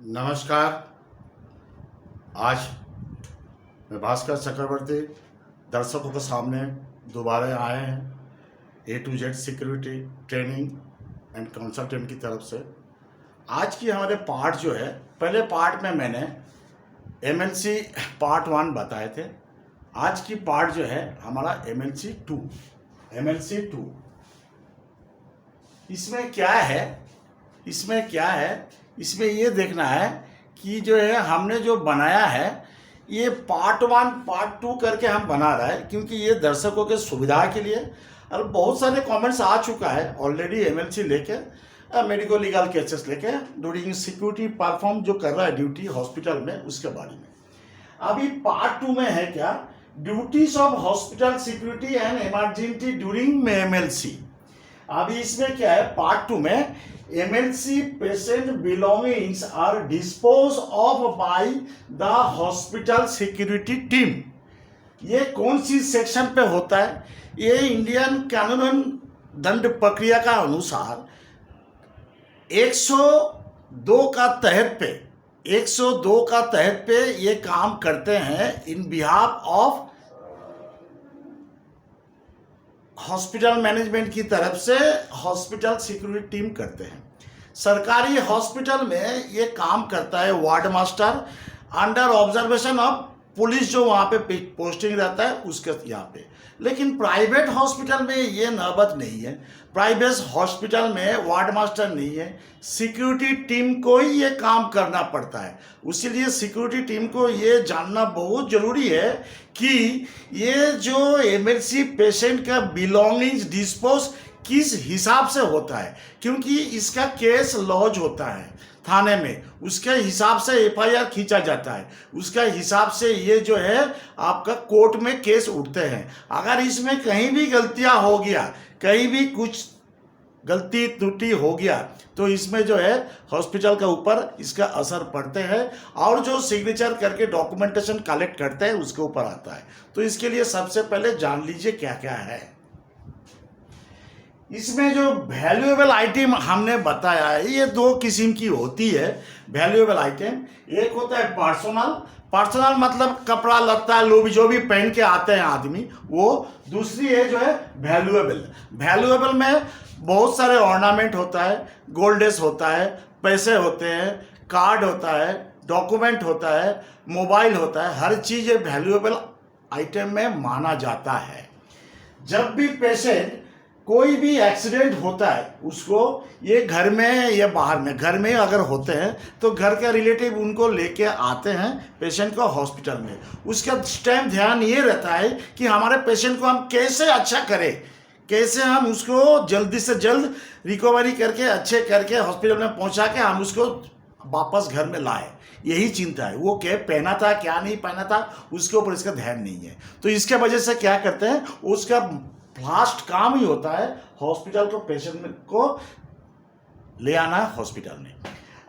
नमस्कार। आज मैं भास्कर चक्रवर्ती दर्शकों के सामने दोबारा आए हैं A to Z security training and consultant की तरफ से। आज की हमारे पार्ट जो है, पहले पार्ट में मैंने MLC पार्ट 1 बताए थे। आज की पार्ट जो है हमारा MLC 2। इसमें ये देखना है कि जो है हमने जो बनाया है ये पार्ट 1 पार्ट 2 करके हम बना रहे हैं, क्योंकि ये दर्शकों के सुविधा के लिए। और बहुत सारे कमेंट्स आ चुका है ऑलरेडी MLC लेके, मेडिको लीगल केसेस लेके ड्यूरिंग सिक्योरिटी परफॉर्म जो कर रहा है ड्यूटी हॉस्पिटल में, उसके बारे में। अभी पार्ट 2 में है क्या, duties of hospital security and emergency during MLC। अभी इसमें क्या है, पार्ट 2 में MLC patient belongings are dispose of by the hospital security team. ये कौन सी सेक्शन पे होता है? ये इंडियन कानून दंड प्रक्रिया का अनुसार 102 का तहत पे ये काम करते हैं इन बिहाफ ऑफ हॉस्पिटल मैनेजमेंट की तरफ से हॉस्पिटल सिक्योरिटी टीम करते हैं। सरकारी हॉस्पिटल में ये काम करता है ward master under observation of police, जो वहाँ पे पोस्टिंग रहता है उसके यहाँ पे। लेकिन प्राइवेट हॉस्पिटल में ये नौबत नहीं है। प्राइवेट हॉस्पिटल में वार्ड मास्टर नहीं है, सिक्योरिटी टीम को ही ये काम करना पड़ता है। इसीलिए सिक्योरिटी टीम को ये जानना बहुत ज़रूरी है कि ये जो MLC पेशेंट का बिलोंगिंग्स डिस्पोज किस हिसाब से होता है, क्योंकि इसका केस लॉज होता है थाने में, उसके हिसाब से FIR खींचा जाता है, उसका हिसाब से ये जो है आपका कोर्ट में केस उठते हैं। अगर इसमें कहीं भी गलतियां हो गया, कहीं भी कुछ गलती त्रुटि हो गया, तो इसमें जो है हॉस्पिटल के ऊपर इसका असर पड़ते हैं, और जो सिग्नेचर करके डॉक्यूमेंटेशन कलेक्ट करते हैं उसके ऊपर आता है। तो इसके लिए सबसे पहले जान लीजिए क्या क्या है। इसमें जो वैल्यूएबल आइटम हमने बताया है, ये 2 किस्म की होती है वैल्यूएबल आइटम। एक होता है पर्सनल मतलब कपड़ा लत्ता लोग जो भी पहन के आते हैं आदमी, वो। दूसरी है जो है वैल्यूएबल में बहुत सारे ऑर्नामेंट होता है, गोल्डेस होता है, पैसे होते हैं, कार्ड होता है, डॉक्यूमेंट होता है, मोबाइल होता है। हर चीज़ ये वैल्यूएबल आइटम में माना जाता है। जब भी पेशेंट कोई भी एक्सीडेंट होता है, उसको ये घर में या बाहर में, घर में अगर होते हैं तो घर के रिलेटिव उनको लेके आते हैं पेशेंट को हॉस्पिटल में। उसका टाइम ध्यान ये रहता है कि हमारे पेशेंट को हम कैसे अच्छा करें, कैसे हम उसको जल्दी से जल्द रिकवरी करके अच्छे करके हॉस्पिटल में पहुंचा के हम उसको वापस घर में लाए। यही चिंता है। वो क्या पहना था क्या नहीं पहना था उसके ऊपर इसका ध्यान नहीं है। तो इसके वजह से क्या करते हैं, उसका फास्ट काम ही होता है हॉस्पिटल को पेशेंट को ले आना हॉस्पिटल में।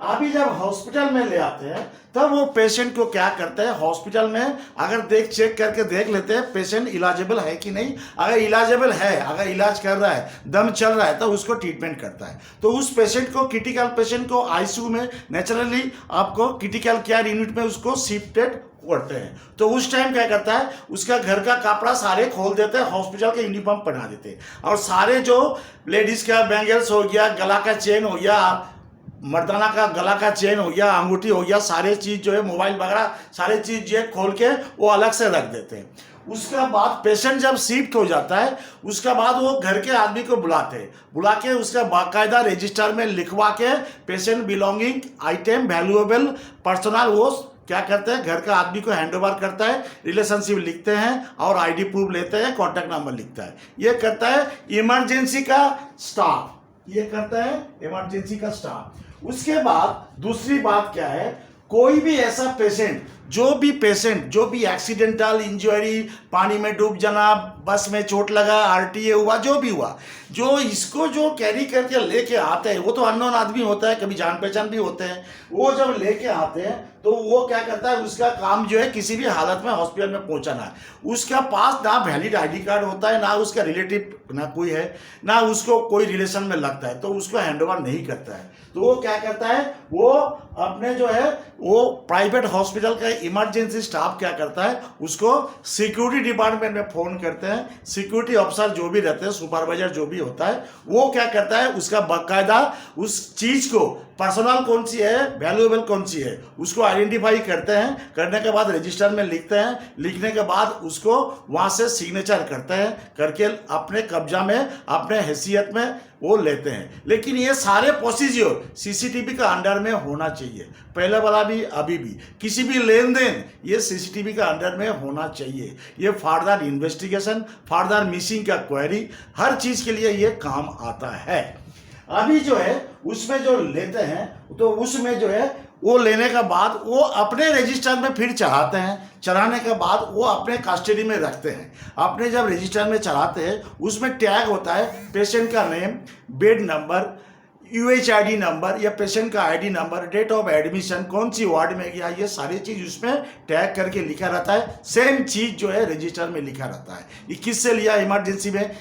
अभी जब हॉस्पिटल में ले आते हैं तब वो पेशेंट को क्या करते हैं, हॉस्पिटल में अगर चेक करके देख लेते हैं पेशेंट इलाजेबल है कि नहीं। अगर इलाजेबल है, अगर इलाज कर रहा है, दम चल रहा है, तो उसको ट्रीटमेंट करता है। तो उस पेशेंट को, क्रिटिकल पेशेंट को ICU में नेचुरली आपको क्रिटिकल केयर यूनिट में उसको शिफ्टेड करते हैं। तो उस टाइम क्या करता है, उसका घर का कपड़ा सारे खोल देते हैं, हॉस्पिटल के यूनिफॉर्म पहना देते हैं, और सारे जो लेडीज का बैंगल्स हो गया, गला का चेन हो गया, मर्दाना का गला का चेन हो गया, अंगूठी हो गया, सारे चीज़ जो है मोबाइल वगैरह सारे चीज़ जो है खोल के वो अलग से रख देते हैं। उसका बाद पेशेंट जब शिफ्ट हो जाता है, उसका बाद वो घर के आदमी को बुलाते हैं, बुला के उसका बाकायदा रजिस्टर में लिखवा के patient belonging item valuable personal वो क्या करते हैं, घर का आदमी को हैंड ओवर करता है, रिलेशनशिप लिखते हैं और ID प्रूफ लेते हैं, कॉन्टैक्ट नंबर लिखता है। ये करता है इमरजेंसी का स्टाफ। उसके बाद दूसरी बात क्या है, कोई भी ऐसा पेशेंट जो भी एक्सीडेंटल इंजरी, पानी में डूब जाना, बस में चोट लगा, RTA हुआ, जो भी हुआ, जो इसको जो कैरी करके लेके आते हैं, वो तो अननोन आदमी होता है, कभी जान पहचान भी होते हैं। वो जब लेके आते हैं तो वो क्या करता है, उसका काम जो है किसी भी हालत में हॉस्पिटल में पहुंचाना है। उसका पास ना वैलिड आईडी कार्ड होता है, ना उसका रिलेटिव ना कोई है, ना उसको कोई रिलेशन में लगता है, तो उसको हैंडओवर नहीं करता है। तो वो क्या करता है, वो अपने जो है वो प्राइवेट हॉस्पिटल का इमरजेंसी स्टाफ क्या करता है, उसको सिक्योरिटी डिपार्टमेंट में फोन करते हैं। सिक्योरिटी ऑफिसर जो भी रहते हैं, सुपरवाइजर जो भी होता है, वो क्या करता है, उसका बाकायदा उस चीज को पर्सनल कौन सी है, वैल्यूएबल कौन सी है, उसको आइडेंटिफाई करते हैं। करने के बाद रजिस्टर में लिखते हैं, लिखने के बाद उसको वहां से सिग्नेचर करते हैं, करके अपने कब्जा में, अपने हैसियत में वो लेते हैं। लेकिन ये सारे प्रोसीजर सीसीटीवी का अंडर में होना चाहिए, पहले वाला भी अभी भी। किसी भी लेन देन ये सीसीटीवी का अंडर में होना चाहिए। ये फर्दर इन्वेस्टिगेशन, फर्दर मिसिंग का क्वेरी, हर चीज के लिए ये काम आता है। अभी जो है उसमें जो लेते हैं, तो उसमें जो है वो लेने के बाद वो अपने रजिस्टर में फिर चढ़ाते हैं। चढ़ाने के बाद वो अपने कस्टडी में रखते हैं। अपने जब रजिस्टर में चढ़ाते हैं, उसमें टैग होता है पेशेंट का name, bed number, UHID number या पेशेंट का ID number, date of admission, कौन सी वार्ड में गया, ये सारी चीज उसमें टैग करके लिखा रहता है। सेम चीज जो है रजिस्टर में लिखा रहता है। ये किससे लिया, इमरजेंसी में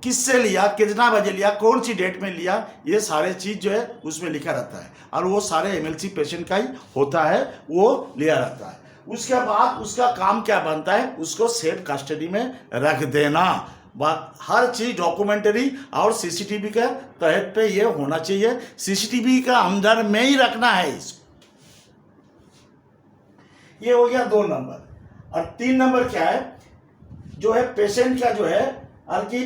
किससे लिया, कितना बजे लिया, कौन सी डेट में लिया, ये सारे चीज जो है उसमें लिखा रहता है। और वो सारे MLC पेशेंट का ही होता है, वो लिया रहता है। उसके बाद उसका काम क्या बनता है, उसको सेफ कस्टडी में रख देना। हर चीज डॉक्यूमेंटरी और सीसीटीवी के तहत पे ये होना चाहिए। सीसीटीवी का अंदर में ही रखना है इसको। ये हो गया 2 नंबर। और 3 नंबर क्या है, जो है पेशेंट का जो है, बल्कि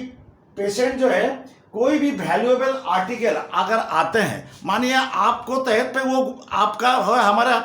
पेशेंट जो है कोई भी वैल्यूएबल आर्टिकल अगर आते हैं, मानिए आपको तहत पे वो आपका हमारा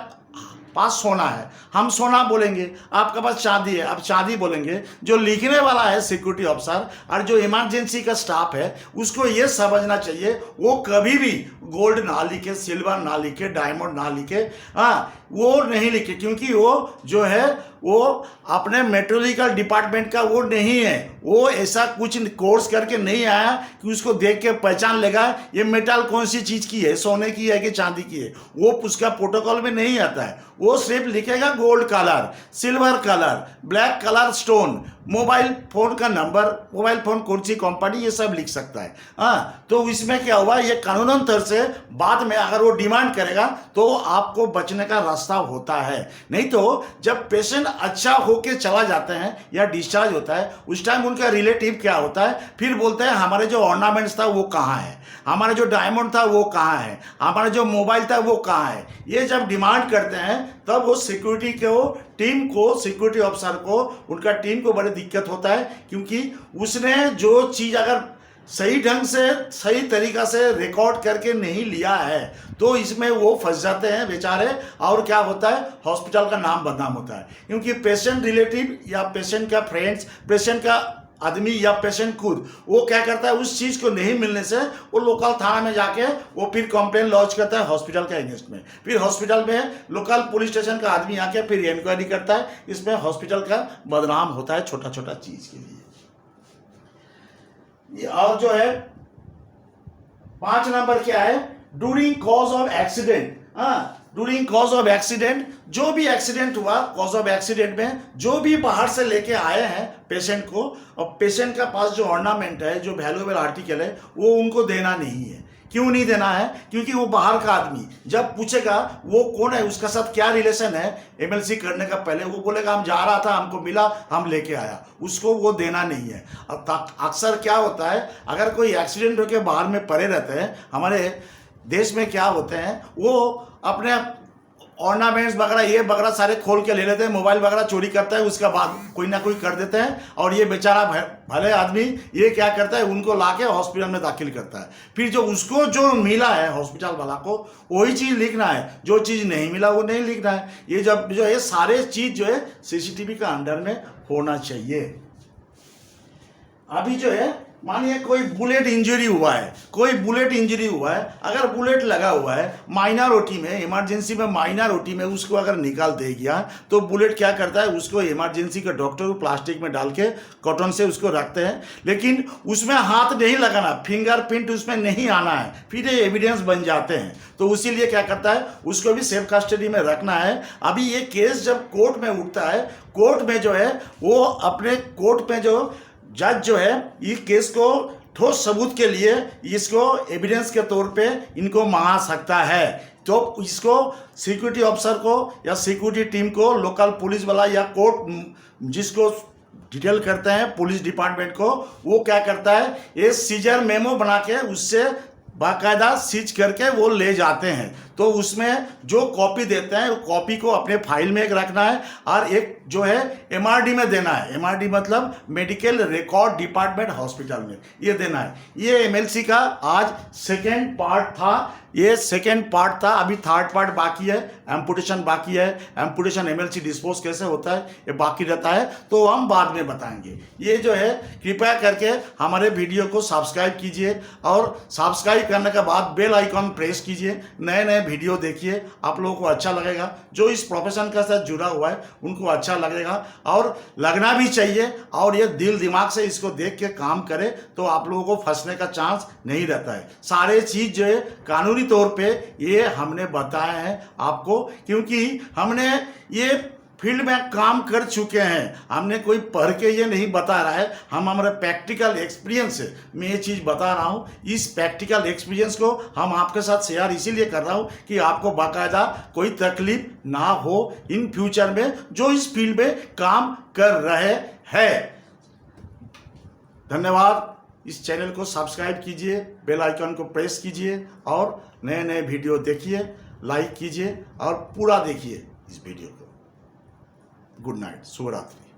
पास सोना है, हम सोना बोलेंगे, आपके पास चांदी है, आप चांदी बोलेंगे। जो लिखने वाला है सिक्योरिटी ऑफिसर और जो इमरजेंसी का स्टाफ है, उसको ये समझना चाहिए वो कभी भी गोल्ड ना लिखे, सिल्वर ना लिखे, डायमंड ना लिखे, हाँ वो नहीं लिखे, क्योंकि वो जो है वो अपने मेट्रोलॉजिकल डिपार्टमेंट का वो नहीं है। वो ऐसा कुछ कोर्स करके नहीं आया कि उसको देख के पहचान लेगा ये मेटल कौन सी चीज की है, सोने की है कि चांदी की है, वो उसका प्रोटोकॉल में नहीं आता है। वो सिर्फ लिखेगा gold colour, silver colour, black colour stone, mobile phone का नंबर, मोबाइल फोन कौन सी कंपनी, ये सब लिख सकता है। हाँ, तो इसमें क्या हुआ, ये कानूनन तौर से बाद में अगर वो डिमांड करेगा तो आपको बचने का रास्ता होता है। नहीं तो जब पेशेंट अच्छा होके चला जाते हैं या डिस्चार्ज होता है, उस टाइम उनका रिलेटिव क्या होता है, फिर बोलते हैं हमारे जो ऑर्नामेंट्स था वो कहाँ है, हमारा जो डायमंड था वो कहाँ है, हमारा जो मोबाइल था वो कहाँ है। ये जब डिमांड करते हैं तब वो सिक्योरिटी को टीम को, सिक्योरिटी ऑफिसर को, उनका टीम को बड़ी दिक्कत होता है, क्योंकि उसने जो चीज अगर सही ढंग से, सही तरीका से रिकॉर्ड करके नहीं लिया है तो इसमें वो फंस जाते हैं बेचारे। और क्या होता है, हॉस्पिटल का नाम बदनाम होता है, क्योंकि पेशेंट रिलेटिव या पेशेंट का फ्रेंड्स, पेशेंट का आदमी या पेशेंट खुद वो क्या करता है, उस चीज को नहीं मिलने से वो लोकल थाना में जाके वो फिर कंप्लेन लॉन्च करता है हॉस्पिटल के अगेंस्ट में। फिर हॉस्पिटल में लोकल पुलिस स्टेशन का आदमी आके फिर इंक्वायरी करता है। इसमें हॉस्पिटल का बदनाम होता है छोटा छोटा चीज के लिए। और जो है 5 नंबर क्या है, during cause of accident. During cause of accident, जो भी एक्सीडेंट हुआ, कॉज ऑफ एक्सीडेंट में जो भी बाहर से लेके आए हैं पेशेंट को, और पेशेंट का पास जो ऑर्नामेंट है, जो वैल्यूएबल आर्टिकल है, वो उनको देना नहीं है। क्यों नहीं देना है, क्योंकि वो बाहर का आदमी जब पूछेगा वो कौन है, उसका साथ क्या रिलेशन है, MLC करने का पहले वो बोलेगा हम जा रहा था, हमको मिला, हम लेके आया, उसको वो देना नहीं है। अक्सर क्या होता है, अगर कोई एक्सीडेंट होकर बाहर में पड़े रहते हैं, हमारे देश में क्या होते हैं, वो अपने ऑर्नामेंट्स वगैरह ये वगैरह सारे खोल के ले लेते हैं, मोबाइल वगैरह चोरी करता है, उसका बाद कोई ना कोई कर देते हैं। और ये बेचारा भले आदमी ये क्या करता है, उनको लाके हॉस्पिटल में दाखिल करता है। फिर जो उसको जो मिला है हॉस्पिटल वाला को वही चीज़ लिखना है, जो चीज़ नहीं मिला वो नहीं लिखना है। ये जब जो ये सारे चीज़ जो है CCTV का अंडर में होना चाहिए। अभी जो है मानिए कोई बुलेट इंजरी हुआ है, अगर बुलेट लगा हुआ है माइनर ओटी में, इमरजेंसी में माइनर ओटी में उसको अगर निकाल दे गया तो बुलेट क्या करता है, उसको इमरजेंसी के डॉक्टर प्लास्टिक में डाल के कॉटन से उसको रखते हैं, लेकिन उसमें हाथ नहीं लगाना, फिंगरप्रिंट उसमें नहीं आना है, फिर ये एविडेंस बन जाते हैं। तो इसीलिए क्या करता है, उसको भी सेफ कस्टडी में रखना है। अभी ये केस जब कोर्ट में उठता है, कोर्ट में जो है वो अपने कोर्ट में जो जज जो है इस केस को ठोस सबूत के लिए इसको एविडेंस के तौर पे इनको मंगा सकता है। तो इसको सिक्योरिटी ऑफिसर को या सिक्योरिटी टीम को, लोकल पुलिस वाला या कोर्ट जिसको डिटेल करते हैं पुलिस डिपार्टमेंट को, वो क्या करता है, ये सीजर मेमो बना के उससे बाकायदा सीज करके वो ले जाते हैं। तो उसमें जो कॉपी देते हैं वो कॉपी को अपने फाइल में एक रखना है और एक जो है एमआरडी में देना है। एमआरडी मतलब मेडिकल रिकॉर्ड डिपार्टमेंट हॉस्पिटल में ये देना है। ये एमएलसी का आज सेकेंड पार्ट था, अभी थर्ड पार्ट बाकी है, एम्पुटेशन बाकी है। एम्पुटेशन एमएलसी डिस्पोज कैसे होता है ये बाकी रहता है, तो हम बाद में बताएंगे। ये जो है कृपया करके हमारे वीडियो को सब्सक्राइब कीजिए और सब्सक्राइब करने के बाद बेल आइकॉन प्रेस कीजिए। नए नए वीडियो देखिए, आप लोगों को अच्छा लगेगा। जो इस प्रोफेशन के साथ जुड़ा हुआ है उनको अच्छा लगेगा और लगना भी चाहिए, और ये दिल दिमाग से इसको देख के काम करे तो आप लोगों को फंसने का चांस नहीं रहता है। सारे चीज़ जो है कानूनी तौर पे ये हमने बताए हैं आपको, क्योंकि हमने ये फील्ड में काम कर चुके हैं। हमने कोई पढ़ के ये नहीं बता रहा है, हम हमारे प्रैक्टिकल एक्सपीरियंस से मैं ये चीज़ बता रहा हूँ। इस प्रैक्टिकल एक्सपीरियंस को हम आपके साथ शेयर इसीलिए कर रहा हूँ कि आपको बाकायदा कोई तकलीफ ना हो इन फ्यूचर में जो इस फील्ड में काम कर रहे हैं। धन्यवाद। इस चैनल को सब्सक्राइब कीजिए, बेल आइकन को प्रेस कीजिए और नए नए वीडियो देखिए, लाइक कीजिए और पूरा देखिए इस वीडियो को। गुड नाइट, शुभ रात्रि।